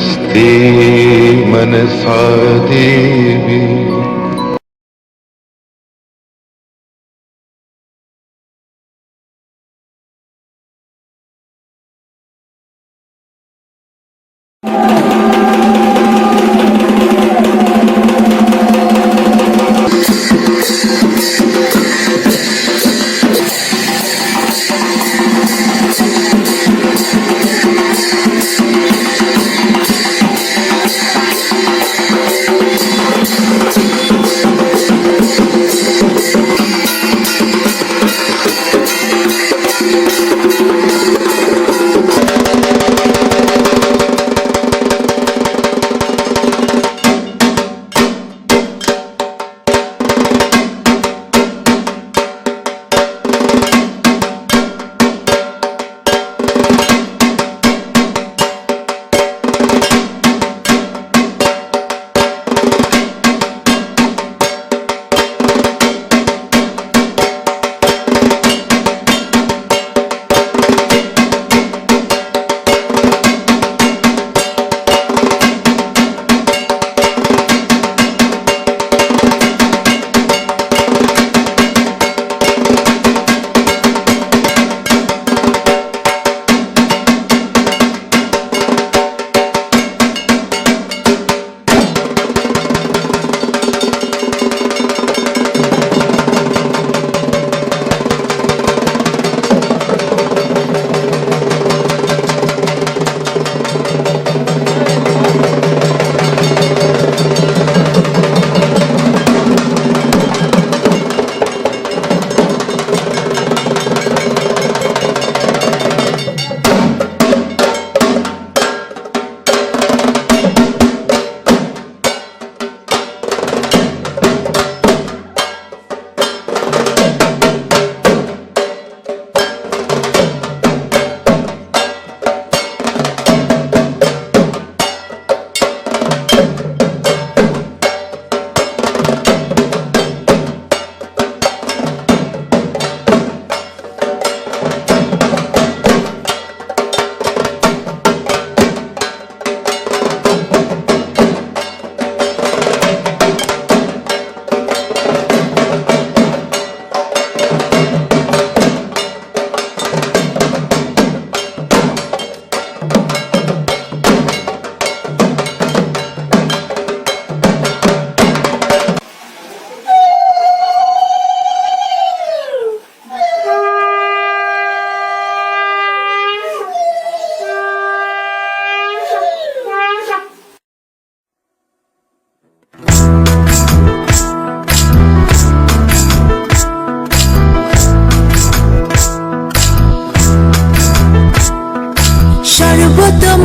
नमस्ते मनसा देवी।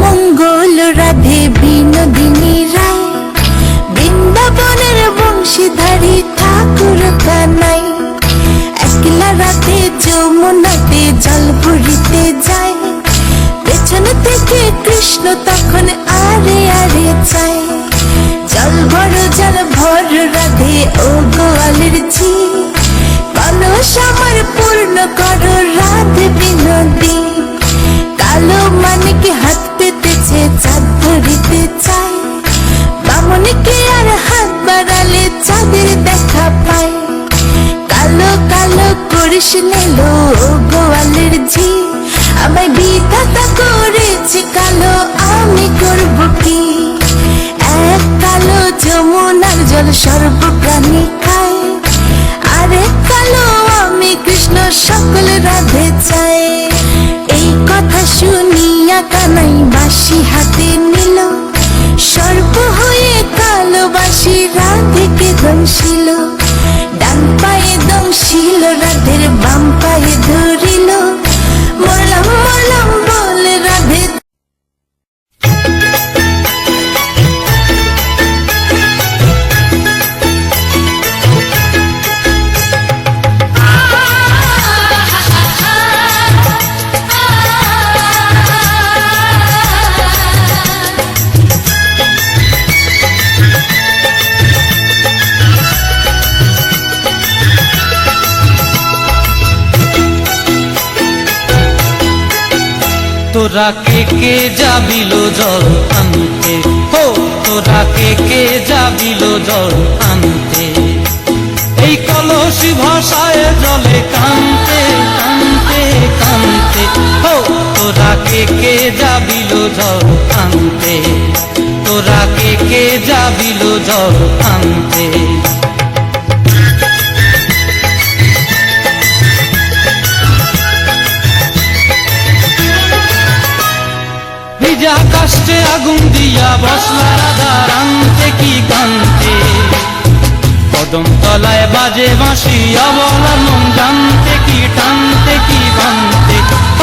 মঙ্গল রাধে বিনোদিনী রায়, বৃন্দাবনের বংশীধারী ঠাকুর কানাই। একলা রাতে যমুনাতে জল ভরিতে যায়, পেছন থেকে কৃষ্ণ তখন আরে আরে চায়। জল ভর রাধে ও গোয়ালের ঝি, কলস আমার পূর্ণ করো রাধে বিনোদী। কালো মানিকে হাত পেতেছে চাঁদ ধরিতে চায়, বামনিকে আর হাত বাড়ালে চাঁদের দেখা পায়। কালো কালো করিস নেলো গোয়ালের ঝি, আমায় বিধাতা করেছে কালো, আমি করব কি? এক কালো যমুনার জল সর্বপ্রাণী খায়, আরেক কালো আমি কৃষ্ণ সকল রাধে চায়। এই কথা শুনিয়া কানাই বাঁশি হাতে নিল, সর্প হয়ে কালো বাঁশি রাধেকে দংশিল। ডান পায়ে দংশিল রাধের, বাম পায়ে ধরিল, মরলাম মরলাম বলে রাধে। তোরা কে কে যাবিল জল আনতে কে যাবিল জল আনতে, এই কলসি ভাষায় জলে কানতে কানতে কানতে। হো তোরা কে যাবিল জল আনতে, তোরা কে যাবিল জল আনতে। ভিজা কাষ্টে আগুন দিয়া বসলা রাধার আনতে কি কানতে, কদম তলায় বাজে বাঁশি অবলার মন জানতে কি টানতে কি বানতে।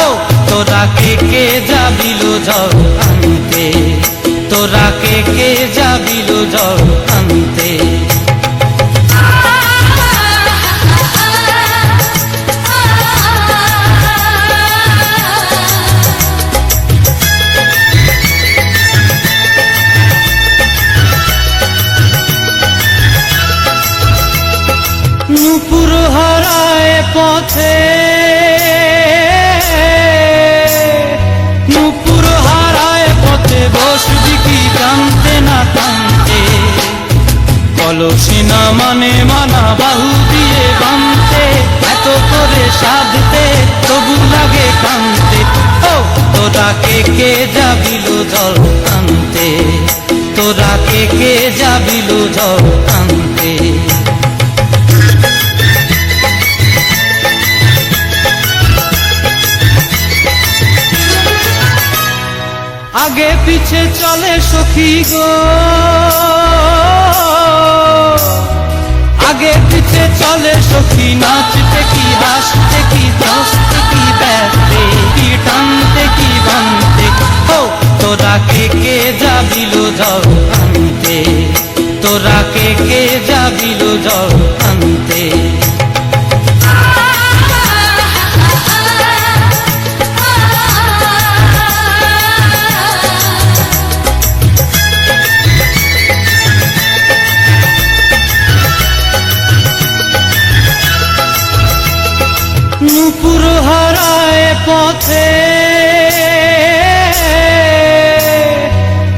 ও তোরা কে যাবিল জল আনতে, তোরা কে যাবিল জল আনতে। নূপুর হারায় পথে, নূপুর হারায় পথে বসবি কি টানতে না টানতে, কলসি না মানে মানা বাহু দিয়ে বানতে, এত করে সাধতে তবু লাগে কানতে। ও তোরা কে যাবিল জল আনতে, তোরা কে যাবিল জল আনতে। আগে পিছে চলে সখী গো, আগে পিছে চলে সখী, নাচতে কি হাসতে কি দশতে কি ব্যস্তে কি টানতে কি বানতে। ও তোরা কে যাবিল জল আনতে, তোরা কে যাবিল জল আনতে। নূপুর হারায় পথে,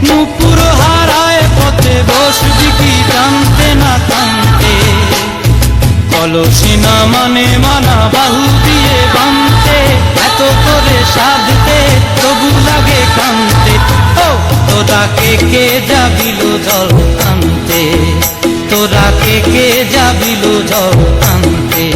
নূপুর হারায় পথে বসবি কি টানতে না টানতে, কলসি না মানে মানা বাহু দিয়ে বানতে, এত করে সাধতে তবু লাগে কানতে। ও তোরা কে যাবিল জল আনতে, তোরা কে যাবিল জল আনতে।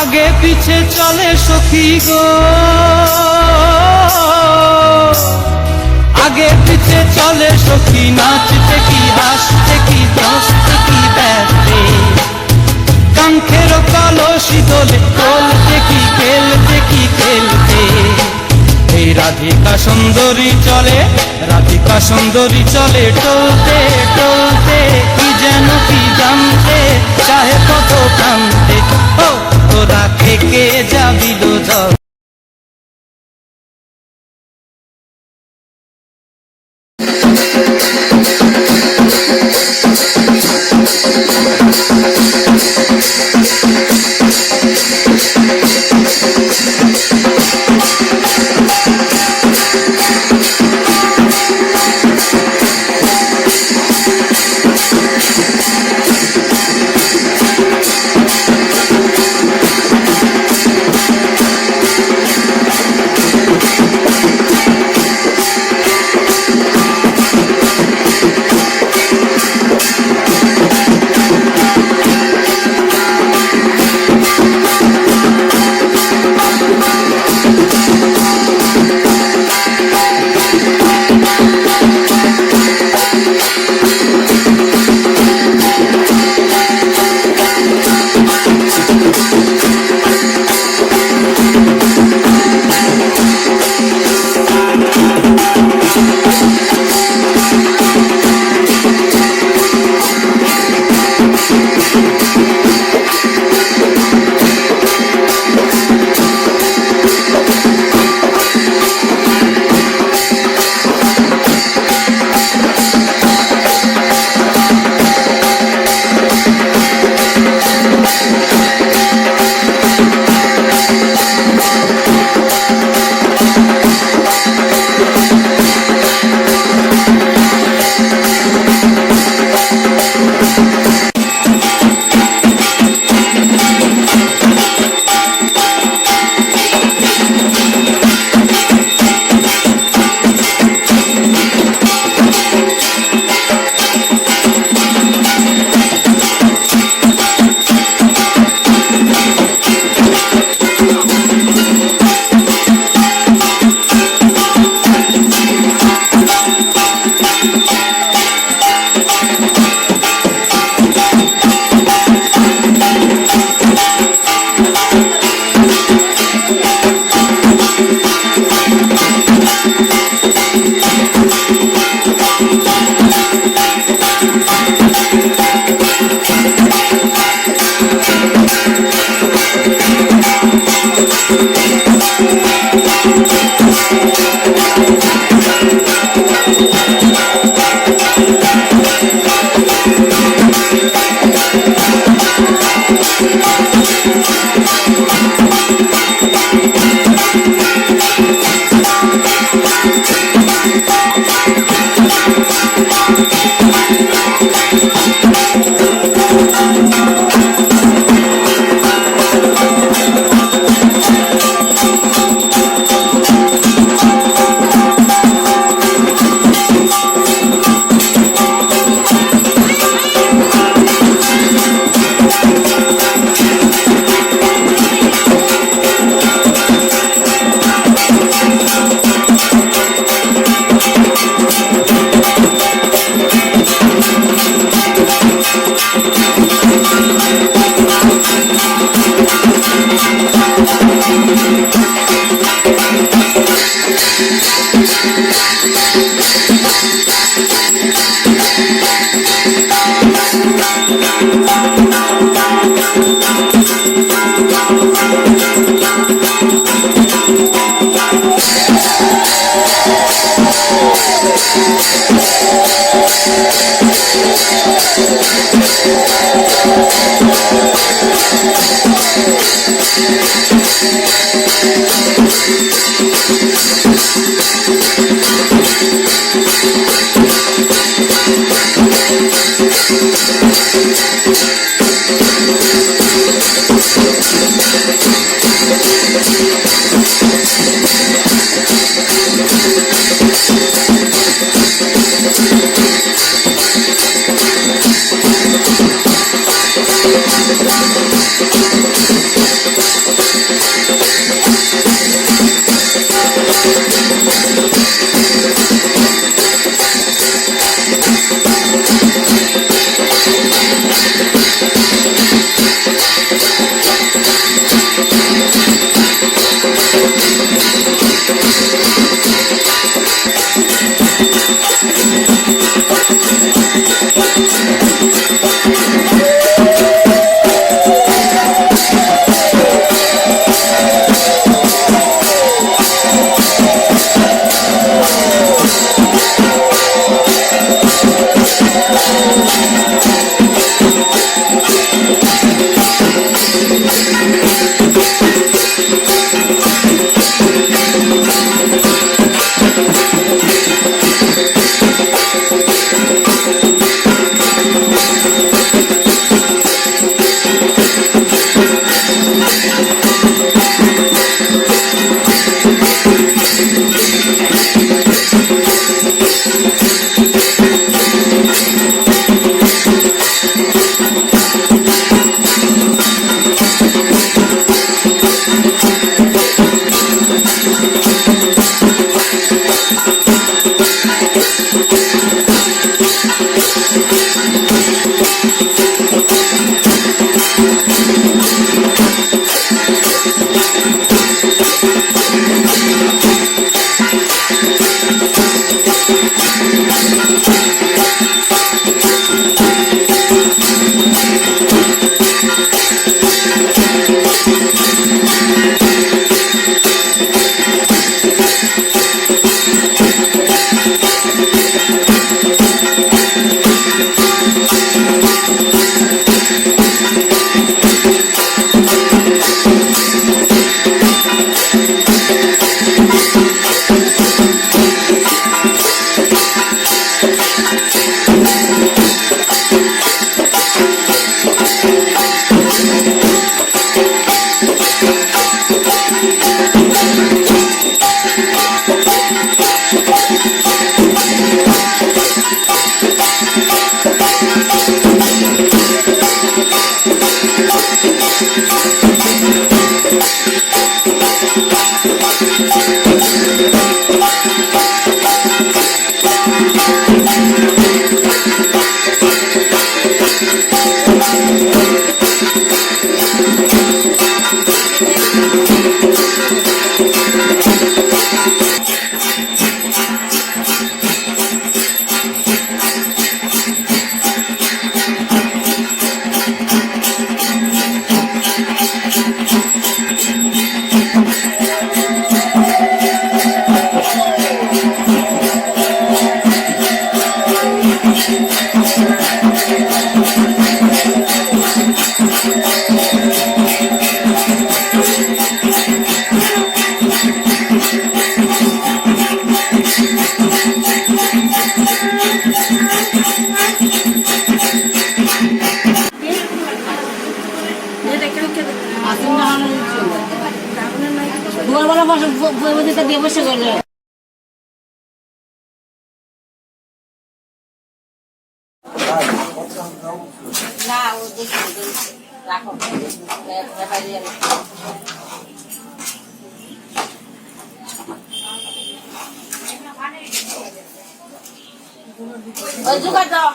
আগে পিছে চলে সখী গো, আগে পিছে চলে সখী, নাচতে কি হাসতে কি দশতে কি ব্যস্তে, কাঙ্ক্ষের কলসি দোলে তোলতে কি খেলতে কি খেলতে। এই রাধিকা সুন্দরী চলে, রাধিকা সুন্দরী চলে টলতে টলতে, কি যেন কি জানতে চাহে কত কানতে। ও তোরা কে যাবিল জল দুপুরবেলা বসে দিয়ে বসে গেলে না ও রাখো ওই জোগাড় দাও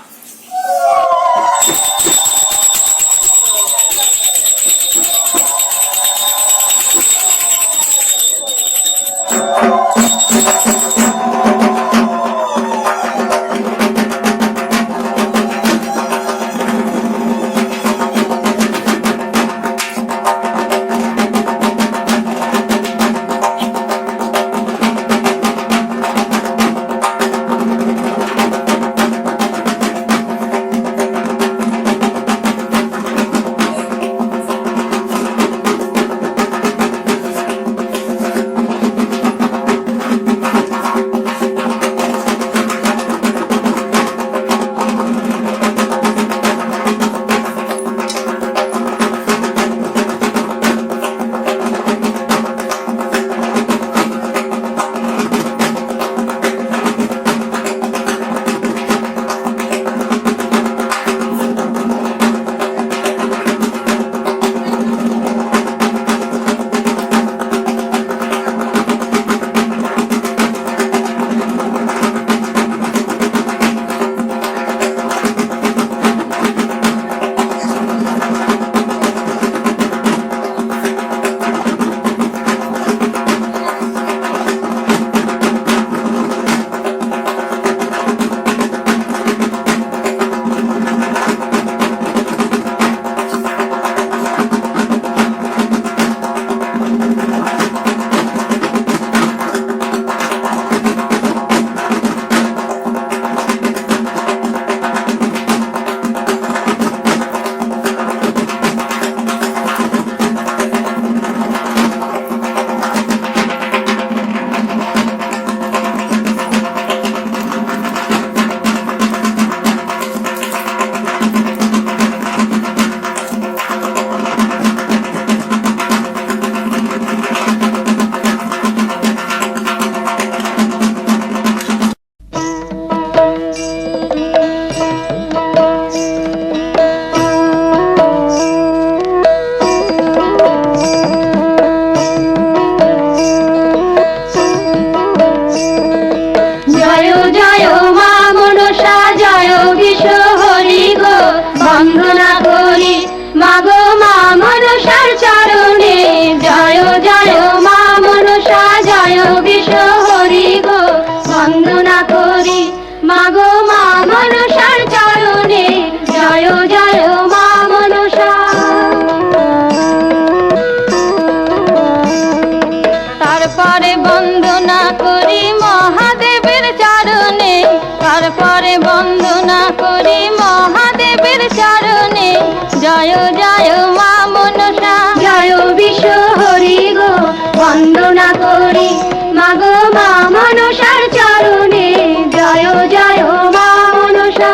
জয় জয় মা মনসা, জয় বিশ্ব হরি গো বন্দনা করি মাগো মা মনসার চরণে, জয় জয় মা মনসা।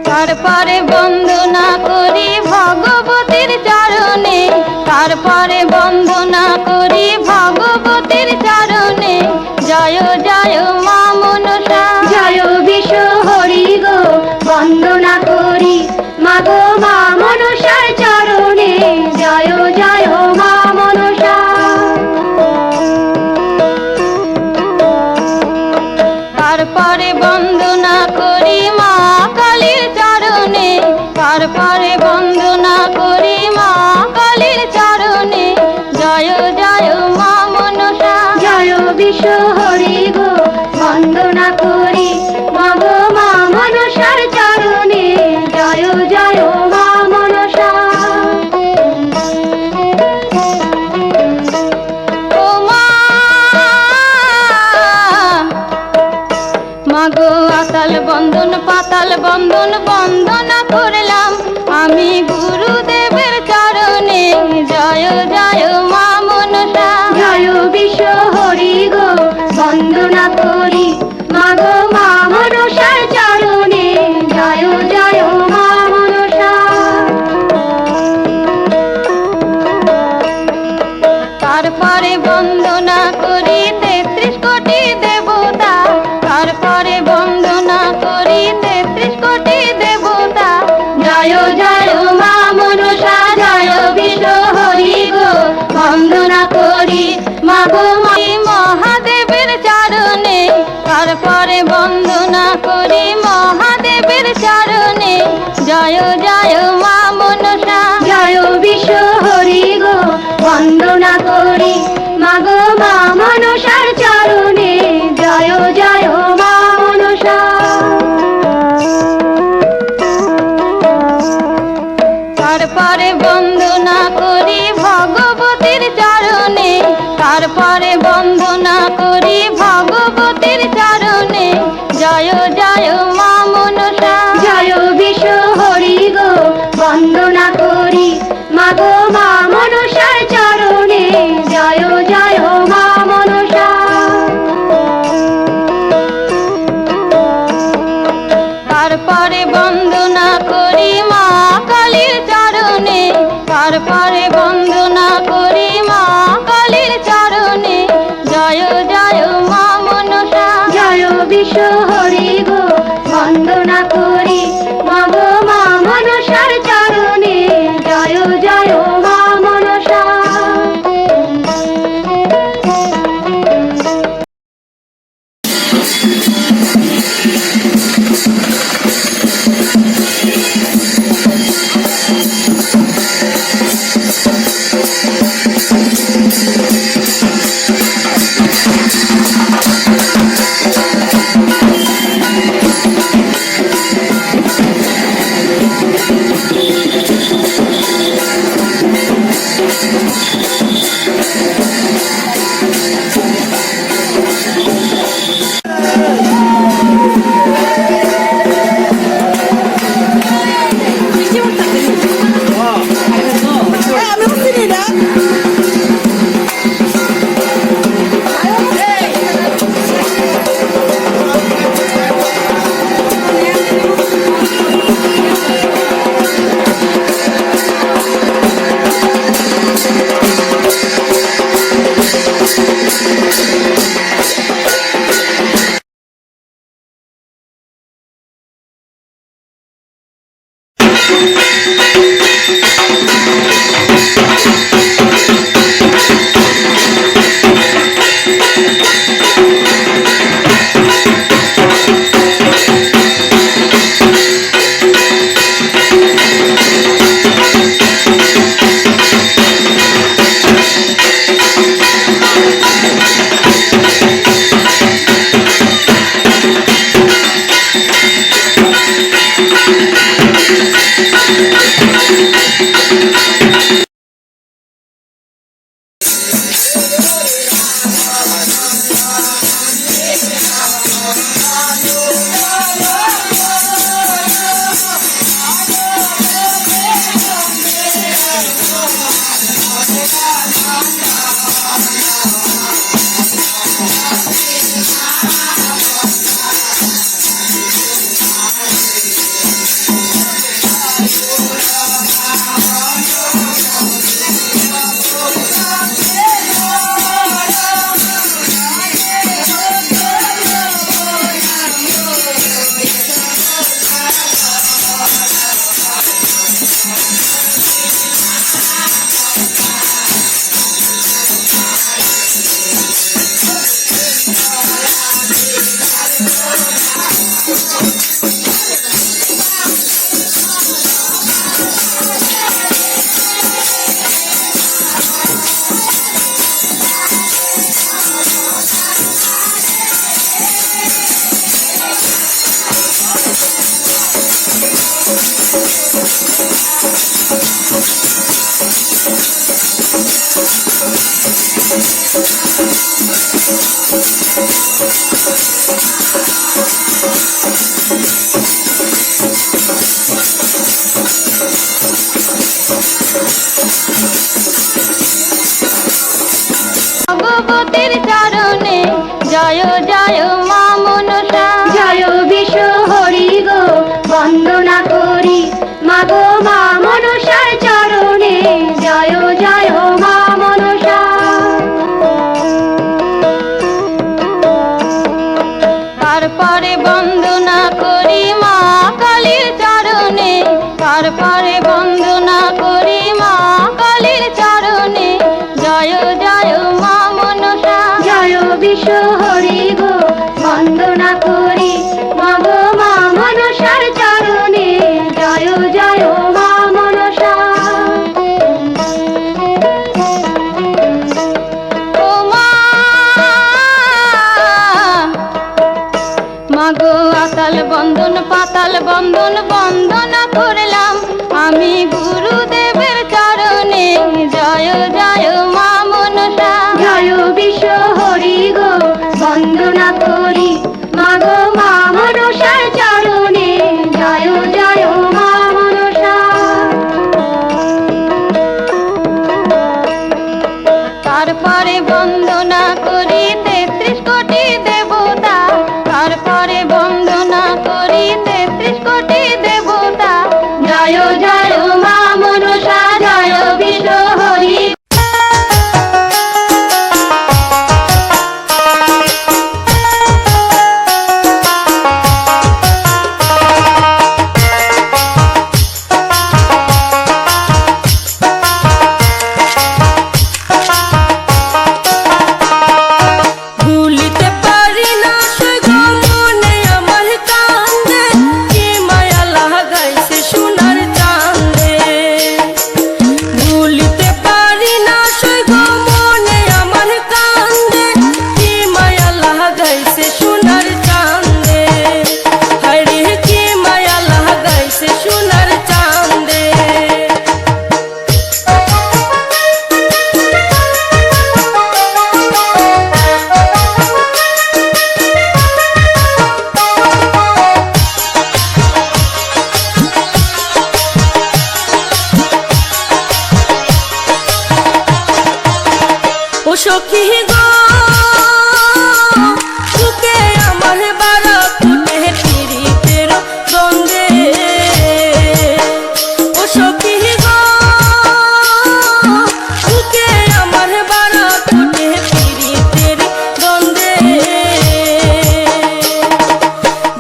তারপরে বন্দনা করি ভগবতীর চরণে, তারপরে বন্দনা করি ভগবতীর চরণে, জয় জয় মা মনসা, জয় বিশ্ব হরি গো বন্দনা করি মাগো মা মনসার চরণে, জয় জয় মা মনসা। তারপরে বন্দনা করি মা কালীর চরণে, তারপরে বন্দনা করি মা কালীর চরণে, জয় জয় মা মনসা, জয় বিশ্ব হরি গো বন্দনা করি মাগো মা মনসার চরণে, জয় জয় মা মনসা। ও মা মাগো আতাল বন্ধন পাতাল বন্ধন বন্দনা করলাম আমি গুরুদেবের চরণে, জয় জয় মা মনসা, জয় বিশ্ব হরি গো বন্দনা করি মাগো মা মনসার চরণে, জয় জয় মা মনসা। তারপরে বন্দনা করি ৩৩ কোটি দেবতা, তারপরে বন্দনা করি ৩৩ কোটি দেবতা, জয় জয় মা মনসা, জয় বিশ্ব হরি গো বন্দনা করি মাগো মহাদেবের চরণে, তারপরে বন্দনা করি মহাদেবের চরণে, জয় জয় মা মনসা, জয় বিশ্ব হরি গো বন্দনা করি মাগো মা মনসার চরণে, জয় জয় মা মনসা। তারপরে বন্দনা করি ভগবতীর চরণে, তারপরে বন্দনা করি ভগবতীর চরণে, জয় জয় মা মনসা, জয় বিশ্ব হরি গো বন্দনা করি মাগো মা মনসার চরণে, জয় জয় মা মনসা। তারপরে বন্দনা করি মা কালীর চরণে, তারপরে বন্দনা করি মা কালীর চরণে, জয় জয় মা মনসা, জয় বিশ্ব হরি গো বন্দনা করি মাগো মা মনসার চরণে, জয় জয় মা মনসা। ভগবতীর চরণে জয় জয় মা মনসা, জয় বিশ্ব হরি গো বন্দনা করি মাগো মা মনসার চরণে জয় জয় মা মনসা। তারপরে বন্দনা করি মা কালীর চরণে, তারপরে বন্দনা করি মা কালীর চরণে জয় জয় মা মনসা, জয় বিশ্ব হরি গো বন্দনা করি মাগো মা মনসার চরণে জয় জয় মা মনসা। ও মা মাগো আতাল বন্দন পাতাল বন্দন বন্দনা করলাম আমি গুরুদেবের চরণে জয় জয় মা মনসা, জয় বিশ্ব হরি গো বন্দনা করি মাগো মা মনসার চরণে জয় জয় মা মনসা। তারপরে বন্দনা করি ৩৩ কোটি দেবতা, তারপরে বন্দনা করি ৩৩ কোটি দেবতা জয় জয় মা মনসা, জয় বিশ্ব হরি। ভুলিতে পারি না সে গো মনে আমার কান্দে, কি মায়া লাগাইছে সোনার চাঁদে। ভুলিতে পারি না সে গো মনে আমার কান্দে, কি মায়া লাগাইছে সোনার চাঁদে। হায়রে কি মায়া লাগাইছে সোনার চাঁদে। ও সখী গো বুকে আমার বারা ফুটে পিরিতের দ্বন্দ্বে। ও সখী গো বুকে আমার বারা ফুটে পিরিতের দ্বন্দ্বে।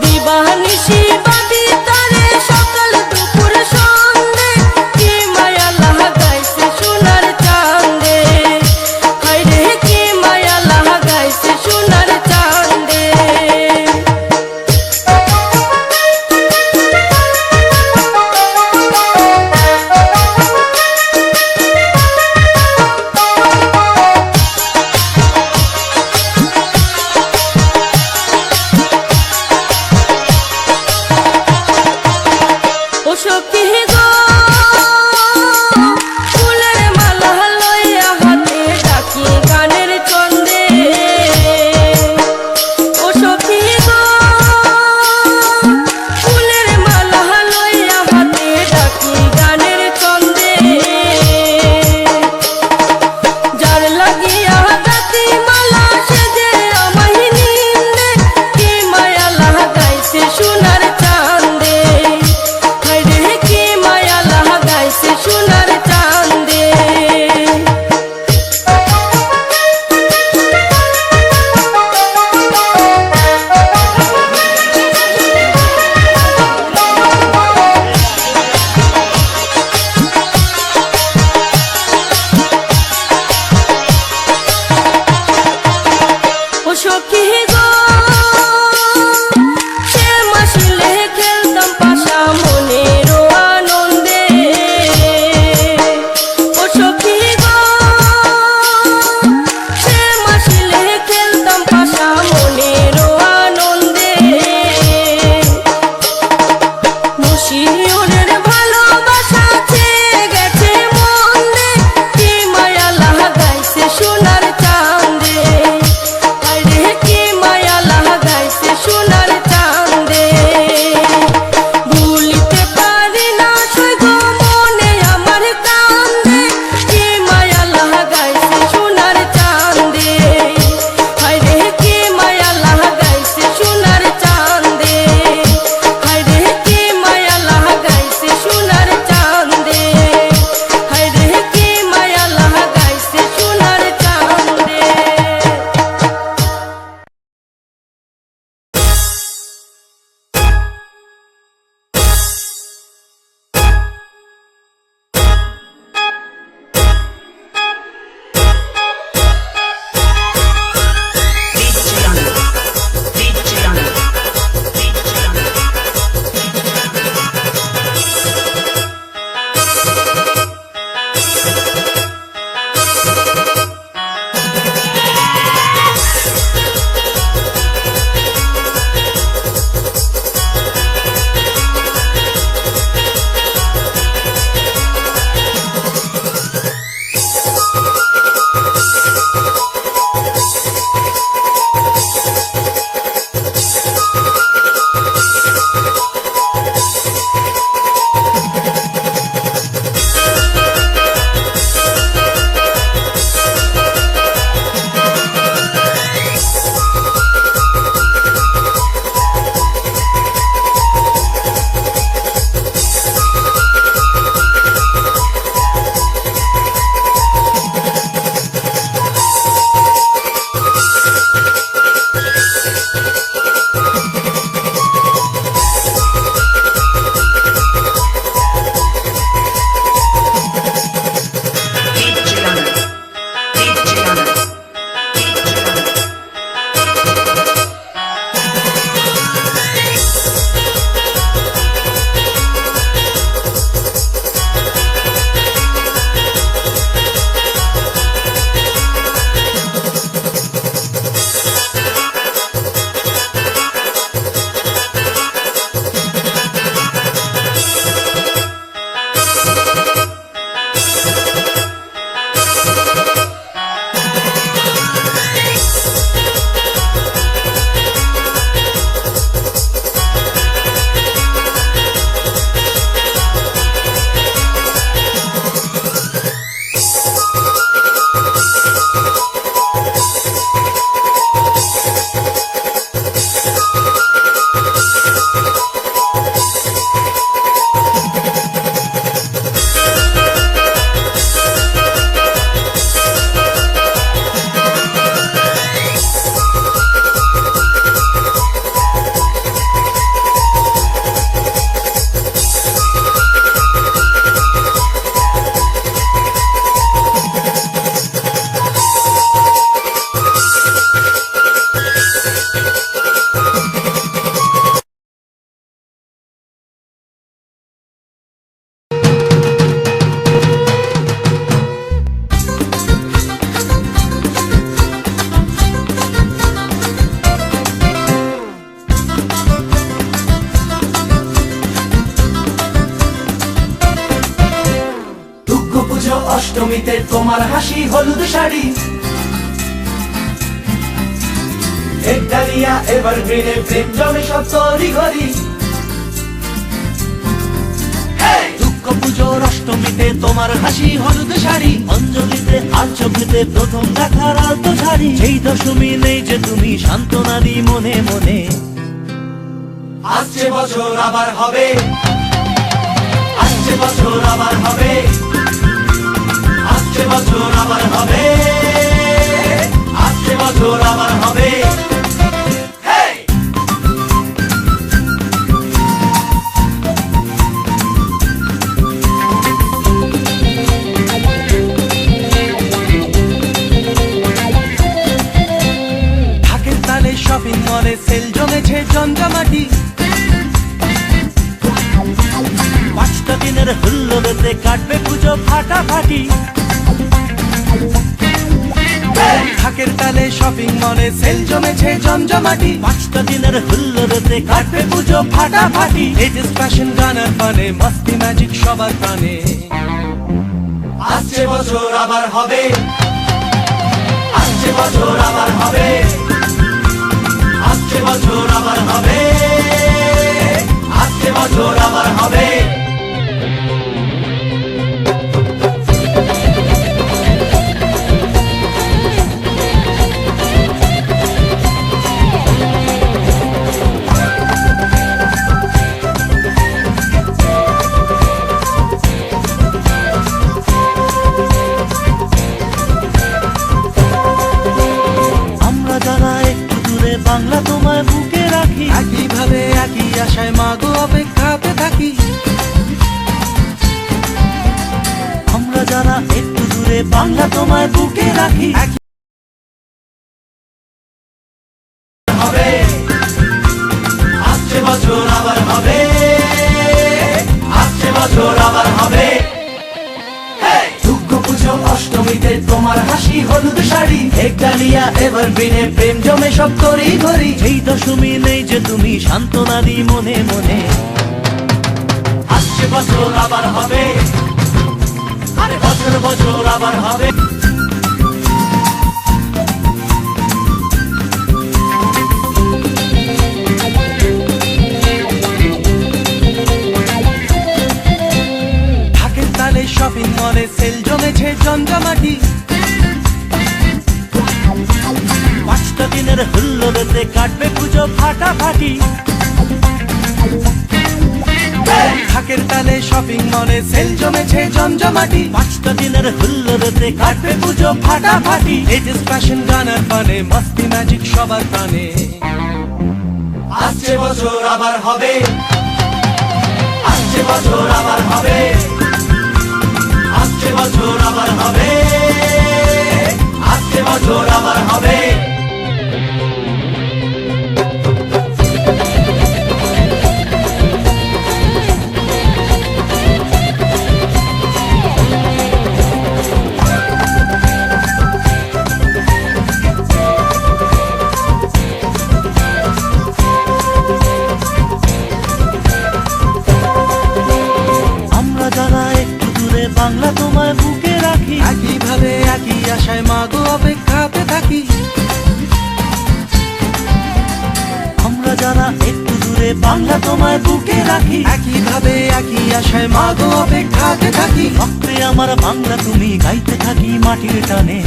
দিবানিশি বাদি তারে সকাল দুপুর সন্ধ্যে, কি মায়া লাগাইছে সোনার চাঁদে। হায়রে কি মায়া লাগাইছে সোনার চাঁদে। ও সখী গো ফুলের মালা লইয়া হাতে ডাকি গানের ছন্দে। ও সখী গো ফুলের মালা লইয়া হাতে ডাকি গানের ছন্দে। যার লাগিয়া রাতি মালা সেজে আমায় নিন্দে, কি মায়া লাগাইছে সোনার চাঁদে। হায়রে কি পুজো অষ্টমীতে তোমার হাসি হলুদ শাড়ি, একডালিয়া এভারগ্রিনে প্রেম জমে সব তরি ঘড়ি। দুঃখ পুজোর অষ্টমীতে তোমার হাসি হলুদ শাড়ি, অঞ্জলিতে আর চোখেতে প্রথম দেখার আলতো শাড়ি। সেই দশমী নেই যে তুমি সান্ত্বনা দি মনে মনে, আসছে বছর আবার হবে, আসছে বছর আবার হবে, আসছে বছর আবার হবে, আসছে বছর আবার হবে। ঢাকের তালে শপিং মলে সেল জমেছে জমজমাটি, পাঁচটা দিনের হুল্লোড়েতে কাটবে পুজো ফাটাফাটি। ঢাকের তালে শপিং মলে সেল জমেছে জমজমাটি, পাঁচটা দিনের হুল্লোড়েতে কাটবে পুজো ফাটাফাটি। লেটেস্ট ফ্যাশন গানার পানে মস্তি ম্যাজিক সবার প্রাণে, আসছে বছর আবার হবে, আসছে বছর আবার হবে, আসছে বছর আবার হবে, আসছে বছর আবার হবে। বাংলা তোমায় বুকে রাখি, একইভাবে একই আশায় মাগো অপেক্ষাতে থাকি। আমরা যারা একটু দূরে বাংলা তোমায় বুকে রাখি, হবে, আসছে বছর আবার হবে, আসছে বছর আবার হবে। দুর্গা পুজো অষ্টমীতে তোমার হাসি হলুদ শাড়ি, একডালিয়া এভারগ্রিনে প্রেম জমে সব তরি ঘড়ি। সেই দশমী নেই যে তুমি সান্ত্বনা দি মনে মনে, আসছে বছর আবার হবে, আরে বছর বছর আবার হবে। ঢাকের তালে শপিং মলে সেল জমেছে জমজমাটি, পাঁচটা দিনের হুল্লোড়েতে কাটবে পুজো ফাটাফাটি। ঢাকের তালে শপিং মলে সেল জমেছে জমজমাটি, পাঁচটা দিনের হুল্লোড়েতে কাটবে পুজো ফাটাফাটি। লেটেস্ট ফ্যাশন গানার পানে মস্তি ম্যাজিক সবার প্রাণে, আসছে বছর আবার হবে, আসছে বছর আবার হবে, আসছে বছর আবার হবে, আসছে বছর আবার হবে। আমরা যারা একটু দূরে বাংলা তোমায় বুকে রাখি, একইভাবে একই আশায় মাগো অপেক্ষাতে থাকি। আমরা যারা একটু দূরে বাংলা তোমায় বুকে রাখি, একইভাবে একই আশায় মাগো অপেক্ষাতে থাকি। রক্তে আমার বাংলা তুমি গাইতে থাকি মাটির টানে,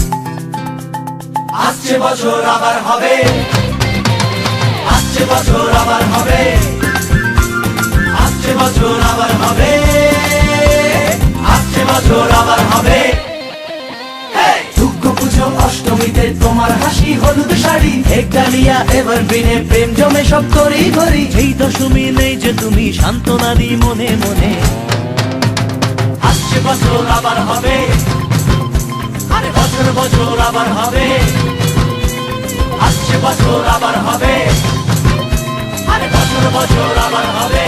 আসছে বছর আবার হবে, আসছে বছর আবার হবে, আসছে বছর আবার হবে, আসছে বছর আবার হবে। দুর্গা পুজো অষ্টমীতে তোমার হাসি হলুদ শাড়ি, একডালিয়া এভারগ্রিনে প্রেম জমে সব তরি ঘড়ি। সেই দশমী নেই যে তুমি সান্ত্বনা দি মনে মনে, আসছে বছর আবার হবে, আরে বছর বছর আবার হবে, আসছে বছর আবার হবে, আরে বছর বছর আবার হবে,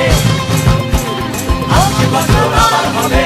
আসছে বছর আবার হবে।